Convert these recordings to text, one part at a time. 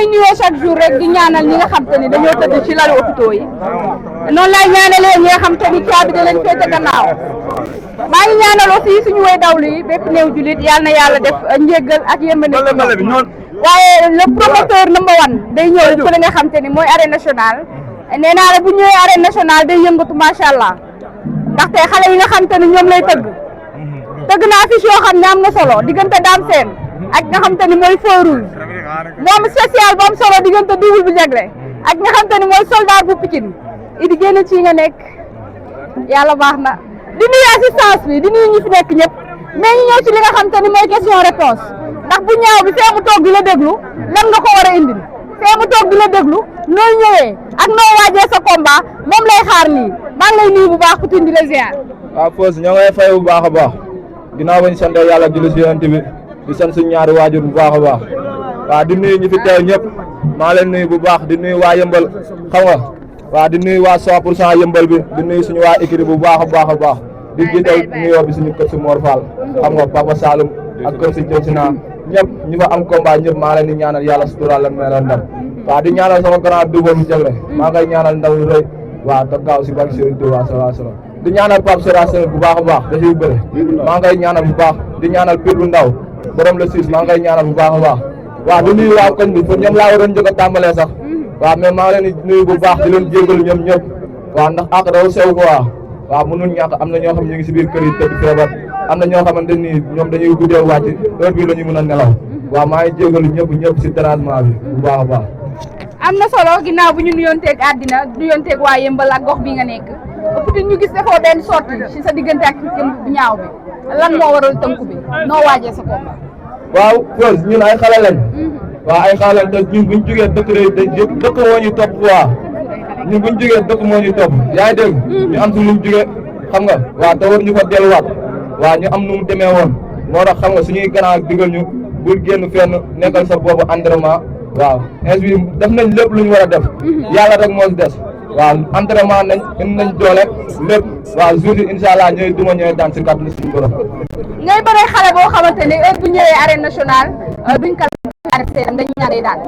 may nuyoo chaque jour rek di ñaanal ñi nga xam te ni dañoo tëdd ci lalu hôpitaux yi noonu laay ñaanalee ñi nga xam te ni caabi da leen féete gannaaw maa ngi ñaanal aussi suñu way dawlu yi bépp néew julit yàlla na yàlla def njéggal ak yërmande waaye le promoteur number 1 day ñëw fële nga xam te ni mooy arène nationale nee naa la bu ñëwee arène nationale day yëngatu macha allah ndaxte xale yi nga xam te ni ñoom lay tëgg na affiche yoo xam ne am na solo diggante Dame Sène ak nga xam te ni mooy Feu Rouge moom spécial bu am solo diggante Double bu Jagle ak nga xam te ni mooy soldat bu Pikine idi génn ci nga nekk yàlla baax na di nuyu assistance bi di nuyu ñi fi nekk ñëpp mais ñu ñëw ci li nga xam te ni mooy question réponse ndax bu ñaaw bi fee mu toog di la déglu lan nga ko war a indil fee mu toog di la déglu nooy ñëwee ak noo waajee sa combat moom lay xaar nii maa ngi lay nuyu bu baax Poutine di la ziar. waaw Fos ñoo ngay fay bu baax a baax ginnaaw bañ sant yàlla julli si yonent bi di sant suñu ñaari waajur bu baax a baax waaw di nuyu ñi fi teew ñëpp maa leen nuyu bu baax di nuyu waa yëmbal xam nga waaw di nuyu waa 100% yëmbal bi di nuyu suñu waa équipe bu baax a baax a baax di jiital nuyoo bi suñu kër si Mor Fall xam nga Papa Saloum ak kër si Diop si naa ñëpp ñu fa am combat ñëpp maa leen di ñaanal yàlla suturaal la may leen ndam waaw di ñaanal sama grand Double bu Jagle maa ngay ñaanal ndaw lu rëy waaw te gaaw si barke Serigne Touba sallallahu alayhi wasallam di ñaanal Pape Sera Sène bu baax a baax da ciy bëre maa ngay ñaanal bu baax di ñaanal Pire bu ndaw borom le 6 maa ngay ñaanal bu baax a baax waaw di nuyu waa koñ bi pour ñoom laa waroon njëkk a tàmbalee sax waaw mais maa ngi leen di nuyu bu baax di leen jégalu ñoom ñëpp waaw ndax ak daw sew ko waaw mënul ñàkk am na ñoo xam ñu ngi si biir kër yi tëdd feebar am na ñoo xamante ni ñoom dañuy guddee wàcc heure bii la ñu mën a nelaw waaw maa ngi jégalu ñëpp si dérangement bi bu baax a baax. am na solo ginnaaw bu ñu nuyonteeg àddina nuyonteeg waa Yëmbal ak gox bi nga nekk Poutine ñu gis defoo benn sorti ci sa diggante ak bu ñaaw bi lan moo waral tënku bi noo waajee sa combat. waaw Fos ñun ay xale lañ. waaw ay xale lañ te ñun buñ jógee dëkk dëkk moo ñu topp quoi ñun buñ jógee dëkk moo ñu topp yaa ngi dégg ñu am suñu jógee xam nga waaw te war ñu fa delluwaat waaw ñu am nu mu demee woon moo tax xam nga suñuy gannaaw digal ñu bul génn fenn nekkal sa boobu entraînement waaw ainsi def nañ lépp lu ñu war a def yàlla rek moo si des waaw entraînement nañ indi nañ doole lépp waaw jour yi incha allah ñooy duma ñooy daan si kàttanu suñu borom. ngay bëree xale boo xamante ne heure bu ñëwee arène nationale duñ ko arrêté dañ ñaan day daal.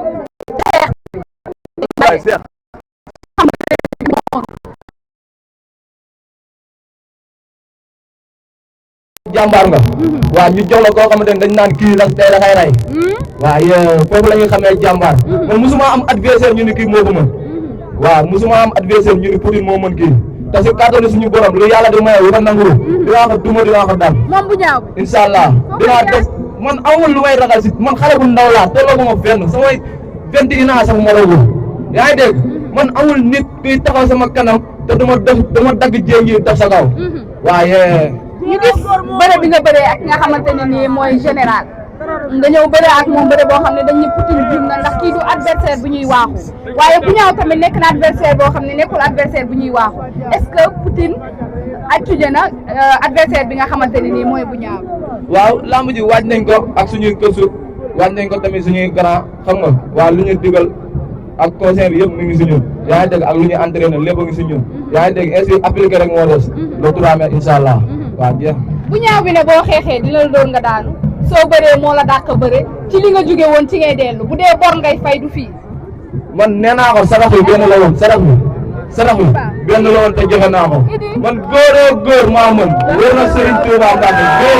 jàmbaar nga waaw ñu jox la koo xamante ne dañ naan kii nag tey da kay rey waaw foofu la ñuy xamee jàmbaar man musuma am adversaire ñu ni kii moo ko mën waaw musuma am adversaire ñu ni Poutine moo mën kii te si kàttanu suñu borom lu yàlla di maye wala nangu dinaa ko duma dinaa ko daan moom bu ñaaw incha allah dinaa def man amul lu may ragal si man xale bu ndaw laa tolloo ma fenn samay 21 ans sax ma rawul yaa ngi dégg man amul nit kuy taxaw sama kanam te dama dagg jéem yi def sa kaw waaye ñu gis bëre bi nga bëree ak nga xamante ne nii mooy général nga ñëw bëre ak moom bëre boo xam ne dañ ne Poutine jum na ndax kii du adversaire bu ñuy waaxu waaye bu ñaaw tamit nekk na adversaire boo xam ne nekkul adversaire bu ñuy waaxu est-ce que Poutine étudié na adversaire bi nga xamante ne nii mooy bu ñaaw. waaw lamb ji waaj nañ ko ak suñuy kësu waaj nañ ko tamit suñuy grand xam nga waaw lu ñu digal ak conseil bi yëpp mu ngi si ñun yaa ngi dégg ak lu ñuy entraîné lépp a ngi si ñun yaa ngi dégg ainsi appliqué rek moo des le 3 mai incha allah waaw jeex. bu ñaaw bi ne boo xeexee dina la doon nga daanu soo bëree moo la dàq bëre ci li nga jóge woon ci ngay dellu bu dee bor ngay fay du fii. man nee naa ko sarax yi benn la woon sarax yi benn la woon te joxe naa ko man góor maa mën wóor na Serigne Touba Mbacke góor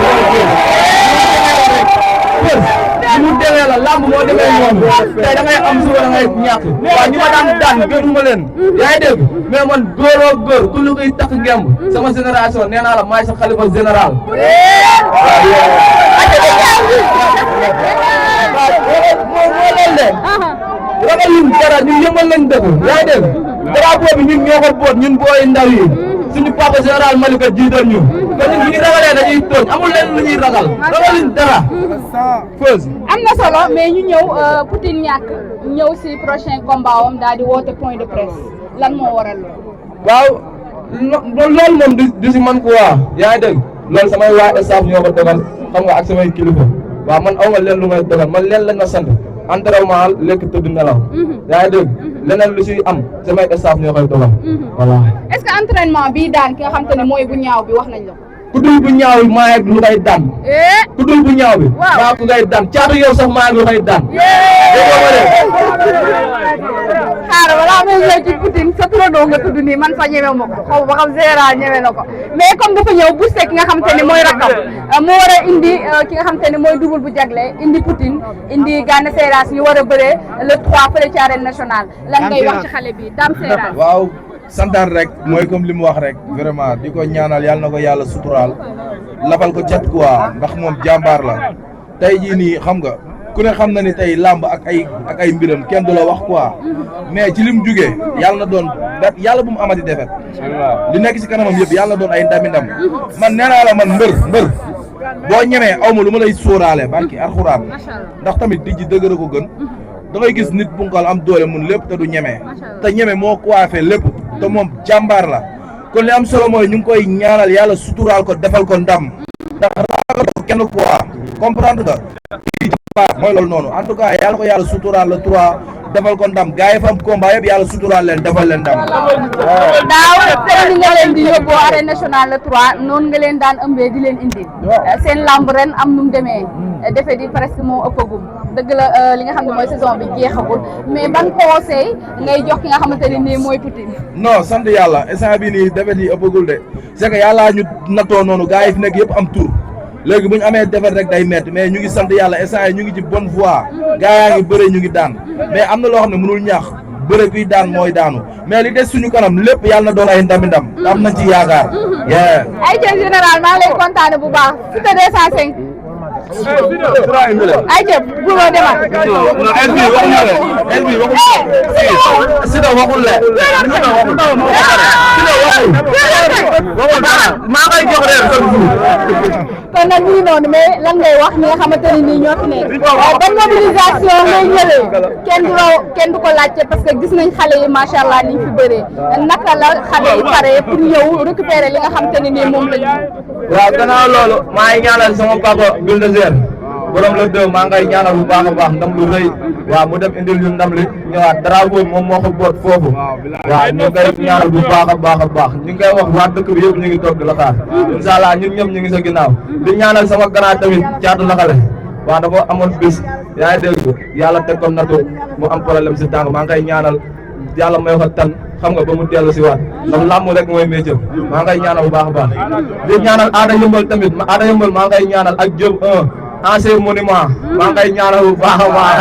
ni mu demee la lamb moo demee noonu tey da ngay am suba da ngay ñàkk waaw ñu ma daan gënuma leen yaa ngi dégg mais man góor ku lu koy takk ngemb sama génération nee naa la maay sa xalifa général moo loolu de ragaluñ dara ñun yëmbal lañ dëkk yaa ngi dégg drapeau bi ñun ñoo ko boot ñun booy ndaw yi suñu papa général Malika jiital ñu kon ñun bu ñu ragalee dañuy tooñ amul leen lu ñuy ragal ragaluñ dara Fos am na solo mais ñu ñëw Poutine ñëw si prochain combat am daal di woote point de presse lan moo waral waaw loolu moom du si man quoi yaa ngi dégg loolu samay waa staff ñoo ko dogal xam nga ak samay kilifa waaw man aw nga leen lu may dogal man leen lañ ma sant entraînement lekk tëdd nelaw yaa ngi dégg leneen lu si am samay staff ñoo koy dogal voilà. est-ce que entraînement bii daan ki nga xam te ne mooy bu ñaaw bi wax nañ la ku dul bu ñaaw bi maa lu koy daan ku dul bu ñaaw bi maa ku ngay daan caatu yow sax maa lu koy daan ñëw ci Poutine sa turandoo nga tudd nii man sax ñemew ma ko xaw ba xam général ñeme na ko mais comme dafa ñëw boosté ki nga xamante ne mooy rakkam mu war a indi ki nga xamante ne mooy double bu jagle indi Poutine indi Gana Seras ñu war a bëree le 3 fële ci arène nationale lan ngay wax ci xale bi Dame Seras. waaw santaan rek mooy comme li mu wax rek vraiment di ko ñaanal yàlla na ko yàlla suturaal lafal ko cat quoi ndax moom jàmbaar la tey jii nii xam nga ku ne xam na ni tey làmb ak ay mbiram kenn du la wax quoi mais ci li mu jugee yàlla na doon yàlla bu mu amati defet li nekk si kanamam yëpp yàlla na doon ay ndami ndam man nee naa la man mbër boo ñemee aw ma lu ma lay sóoraale barki alxuraan ndax tamit di ji dëgër ko gën da ngay gis nit punkal am doole mun lépp te du ñeme te ñeme moo coiffé lépp te moom jàmbaar la kon li am solo mooy ñu ngi koy ñaanal yàlla suturaal ko defal ko ndam ndax ragal ko kenn quoi comprendre nga mooy loolu noonu en tout cas yàlla ko yàlla suturaal la 3 defal ko ndam gars yi fa am combat yëpp yàlla suturaal leen defal leen ndam. daaw seen nga leen di yóbbu arène nationale le 3 noonu nga leen daan ëmbee di leen indi seen lamb ren am nu mu demee defe di presque moo ëppagum dëgg la li nga xam ne mooy saison bi jeexagul mais ban conseil ngay jox ki nga xamante ne nii mooy Poutine. non sant yàlla instant bii nii defet yi ëppagul de c'est que yàlla ñu nattoo noonu gars yi fi nekk yëpp am tour léegi bu ñu amee defet rek day métti mais ñu ngi sant yàlla instant yi ñu ngi ci bonne voie gars yaa ngi bëre ñu ngi daan mais am na loo xam ne mënul ñaax bëre kuy daan mooy daanu mais li des suñu kanam lépp yàlla na doon ay ndam am nañ ci yaakaar. ay jël général maa ngi lay kontaane bu baax Siteu 205. ay jël bu ma demaat. Siteu waxul le maa ngay jox reer kon nag ñu ngi noonu mais lan ngay wax ñi nga xamante ne nii ñoo fi nekk ban mobilisation ngay ñëwee kenn du ko laajte parce que gis nañ xale yi macha allah ni ñu fi bëree naka la xale yi pare pour ñëw récupérer li nga xamante ne nii moom la ñu. waaw gannaaw loolu maa ngi ñaanal sama papa Bulldozer borom la dëw maa ngay ñaanal bu baax a baax ndam lu rëy waaw mu dem indil ñu ndam li ñëwaat drapeau moom moo ko boot foofu waaw ñu ngi koy ñaanal bu baax a baax ñu ngi koy wax waa dëkk bi yëpp ñu ngi toog di la xaar incha allah ñun ñëpp ñu ngi sa ginnaaw di ñaanal sama grand tamit caatu laxale waaw dafa amoon bis yaa ngi dégg yàlla teg ko nattu mu am problème si tànk maa ngi koy ñaanal yàlla may ko tan xam nga ba mu dellu si waat ndax làmb rek mooy métier maa ngay ñaanal bu baax a baax di ñaanal aada yëmbal tamit aada yëmbal maa ngay ñaanal ak Diop 1 ancien monument maa ngay ñaanal bu baax a baax.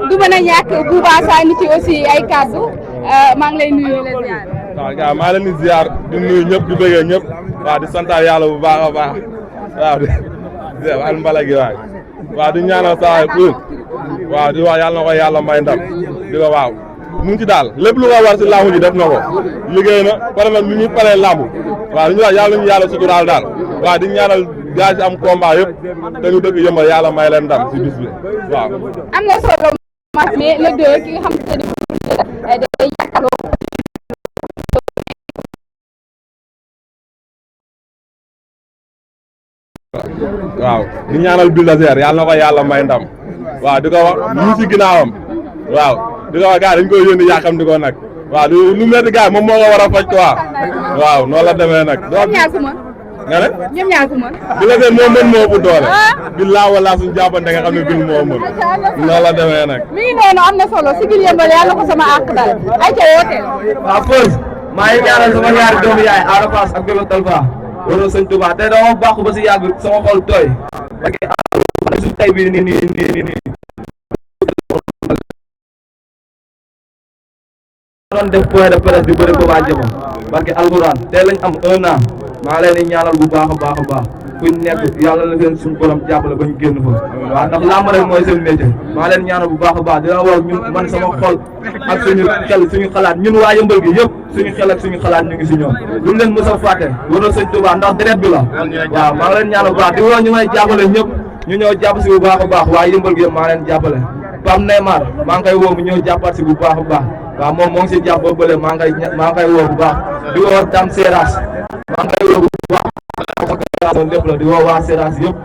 du mën a ñàkk Bouba Sani ci aussi ay kàddu maa ngi lay nuyu leen ziar. waaw gars maa leen di ziar di nuyu ñëpp di bëggee ñëpp waaw di santaal yàlla bu baax a baax waaw di al mbala gi waay waaw di ñaanal saa pour waaw di wax yàlla na ko yàlla may ndam di ko waaw mu ngi ci daal lépp lu ko war si làmb ji def na ko liggéey na pare na lu ñuy paree làmb waaw li ñu wax yàlla ñu yàlla suturaal daal waaw di ñaanal gars yi am combat yëpp te ñu dëkk yëmbal yàlla may leen ndam si bis bi waaw. am na solo mais le deux ki nga xamante ne day jàkkaarloo waaw di ñaanal Bulldozer yàlla na ko yàlla may ndam waaw di ko wax ñu si ginnaawam waaw di ko wax gars dañ koy yónni yaakam di ko nag waaw lu metti gars moom moo ko war a faj quoi waaw noonu la demee nag. ñoom ñaar ku mën. nga ne. ñoom ñaar ku mën. Bulldozer moo mën moo ëpp doole. billaa wala suñu jàppante nga xam ne bil moo mën. noonu la demee nag. mi ngi noonu am na solo sigil yëmbal yàlla ko sama àq dal ay ca wooteel. waaw Pause maa ngi ñaanal sama ñaari doomu yaay Ada Fass ak Bébé Talfa wala sëñ Touba tey dama baax ba si yàgg sama xol tooy parce que suñu tey bii nii doon def point de presse bi bëri ko waa jëma parce que alxuraan tey lañ am 1 an maa leen di ñaanal bu baax a baax fuñ nekk yàlla na leen suñu borom jàppale bañ génn fa waaw ndax làmb rek mooy seen métier maa leen ñaanal bu baax a baax dina wax ñun man sama xol ak suñu xel suñu xalaat ñun waa yëmbal gi yëpp suñu xel ak suñu xalaat ñu ngi si ñoom duñ leen mës a fàtte waroon sëñ Tuubaa ndax deret bi la waaw maa ngi leen ñaanal bu baax di woo ñu may jàppale ñëpp ñu ñëw jàpp si bu baax a baax waa yëmbal gi yëpp maa leen jàppale Pam Neymar maa ngi koy woo mu ñëw jàppaat si bu baax a baax waaw moom moo ngi si jàpp ba bële maa ngi koy woo bu baax di woo Dame Seras maa ngi koy woo bu baax lépp la di woo waa Seras yëpp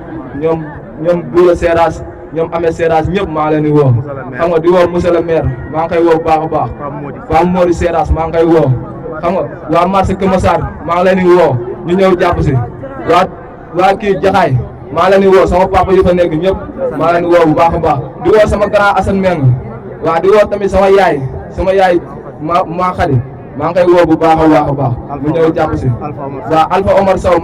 ñoom Boula Seras ñoom Amé Seras ñëpp maa leen di woo xam nga di woo monsieur le maire maa ngi koy woo bu baax a baax Pape Mody Seras maa ngi koy woo xam nga waa marché Kër Massar maa ngi leen di woo ñu ñëw jàpp si waa kii Jaxaay maa leen di woo sama papa yi fa nekk ñëpp maa leen di woo bu baax a baax di woo sama grand Assane Meng waaw di woo tamit sama yaay maa xadi maa ngi koy woo bu baax a baax mu ñëw jàpp si waaw Alpha Omar Sow